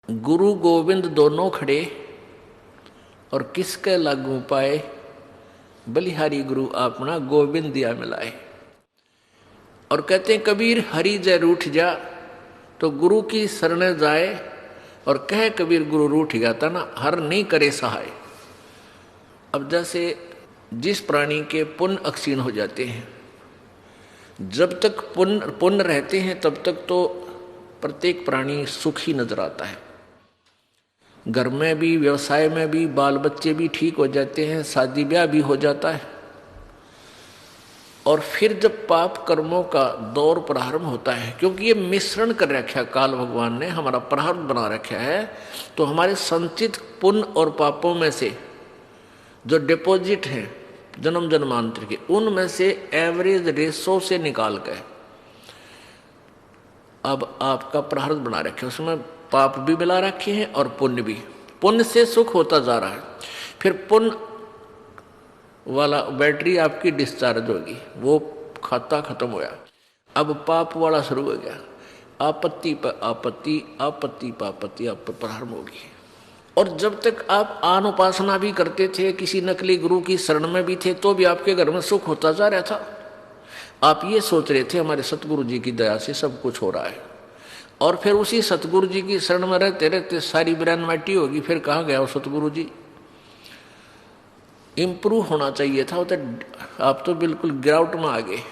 गुरु गोविंद दोनों खड़े और किसके लागू पाए, बलिहारी गुरु अपना गोविंद दिया मिलाए। और कहते हैं कबीर हरि जय रूठ जा, तो गुरु की शरण जाए और कहे कबीर गुरु रूठ गया था ना, हर नहीं करे सहाय। अब जैसे जिस प्राणी के पुण्य अक्षीण हो जाते हैं, जब तक पुण्य रहते हैं तब तक तो प्रत्येक प्राणी सुखी नजर आता है। घर में भी, व्यवसाय में भी, बाल बच्चे भी ठीक हो जाते हैं, शादी ब्याह भी हो जाता है। और फिर जब पाप कर्मों का दौर प्रारंभ होता है, क्योंकि ये मिश्रण कर रखा है काल भगवान ने, हमारा प्रारब्ध बना रखा है, तो हमारे संचित पुण्य और पापों में से जो डिपॉजिट हैं जन्म जन्मांतर के, उनमें से एवरेज रेशो से निकाल के अब आपका प्रारब्ध बना रखे, उसमें पाप भी मिला रखे हैं और पुण्य भी। पुण्य से सुख होता जा रहा है, फिर पुण्य वाला बैटरी आपकी डिस्चार्ज होगी, वो खाता खत्म होया, अब पाप वाला शुरू हो गया, आपत्ति पर आपत्ति, आपत्ति पर आपत्ति आप पर प्रारंभ होगी। और जब तक आप आन उपासना भी करते थे, किसी नकली गुरु की शरण में भी थे, तो भी आपके घर में सुख होता जा रहा था। आप ये सोच रहे थे हमारे सतगुरु जी की दया से सब कुछ हो रहा है, और फिर उसी सतगुरु जी की शरण में रहते रहते सारी बिरान माटी होगी, फिर कहाँ गया वो सतगुरु जी। इम्प्रूव होना चाहिए था, तो आप तो बिल्कुल गिरावट में आ गए।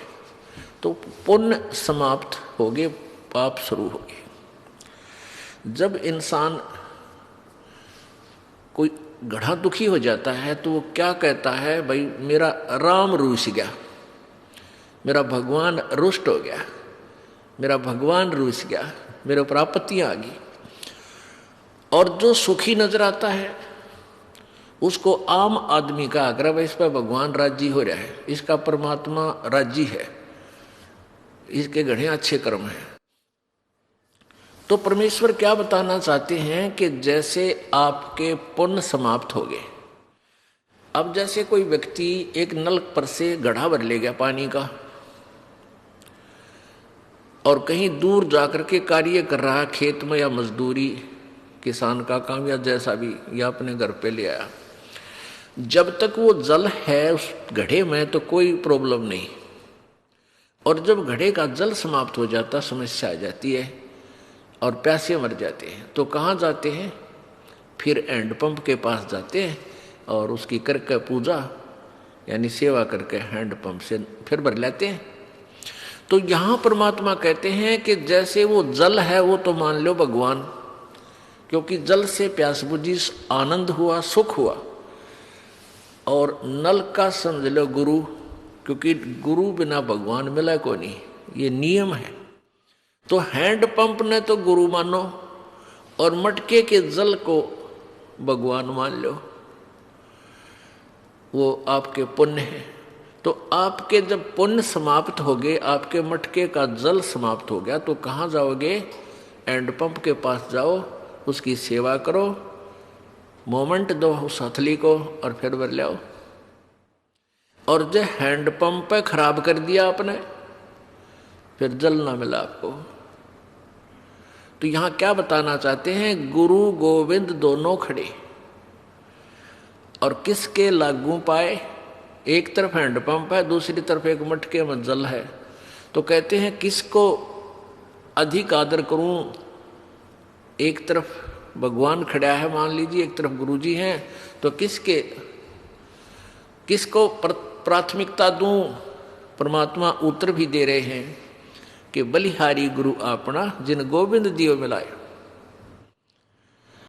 तो पुण्य समाप्त हो गए, पाप शुरू हो गए। जब इंसान कोई गढ़ा दुखी हो जाता है तो वो क्या कहता है, भाई मेरा राम रूस गया, मेरा भगवान रुष्ट हो गया, मेरा भगवान रूस गया, मेरे ऊपर आपत्तियां आ गई। और जो सुखी नजर आता है उसको आम आदमी का आग्रह, इस पर भगवान राजी हो रहा है, इसका परमात्मा राजी है, इसके घड़े अच्छे कर्म हैं। तो परमेश्वर क्या बताना चाहते हैं कि जैसे आपके पुण्य समाप्त हो गए, अब जैसे कोई व्यक्ति एक नल पर से घड़ा भर ले गया पानी का, और कहीं दूर जाकर के कार्य कर रहा, खेत में या मजदूरी, किसान का काम या जैसा भी, या अपने घर पे ले आया, जब तक वो जल है उस घड़े में तो कोई प्रॉब्लम नहीं। और जब घड़े का जल समाप्त हो जाता, समस्या आ जाती है और प्यासे मर जाते हैं, तो कहाँ जाते हैं, फिर हैंडपंप के पास जाते हैं और उसकी करके पूजा यानी सेवा करके हैंडपंप से फिर भर लेते हैं। तो यहाँ परमात्मा कहते हैं कि जैसे वो जल है वो तो मान लो भगवान, क्योंकि जल से प्यास बुझी, आनंद हुआ, सुख हुआ। और नल का समझ लो गुरु, क्योंकि गुरु बिना भगवान मिला को नहीं, ये नियम है। तो हैंडपंप ने तो गुरु मानो और मटके के जल को भगवान मान लो, वो आपके पुण्य है। तो आपके जब पुण्य समाप्त हो गए, आपके मटके का जल समाप्त हो गया, तो कहाँ जाओगे, हैंडपंप के पास जाओ, उसकी सेवा करो, मोमेंट दो उस हथली को और फिर भर ले आओ। और जो हैंडपंप पे खराब कर दिया आपने, फिर जल ना मिला आपको। तो यहां क्या बताना चाहते हैं, गुरु गोविंद दोनों खड़े और किसके लागू पाए, एक तरफ हैंडपंप है, दूसरी तरफ एक मटके में जल है। तो कहते हैं किसको अधिक आदर करूं, एक तरफ भगवान खड़ा है मान लीजिए, एक तरफ गुरुजी हैं, तो किसको प्राथमिकता दूं। परमात्मा उत्तर भी दे रहे हैं कि बलिहारी गुरु अपना जिन गोविंद दियो मिलाए।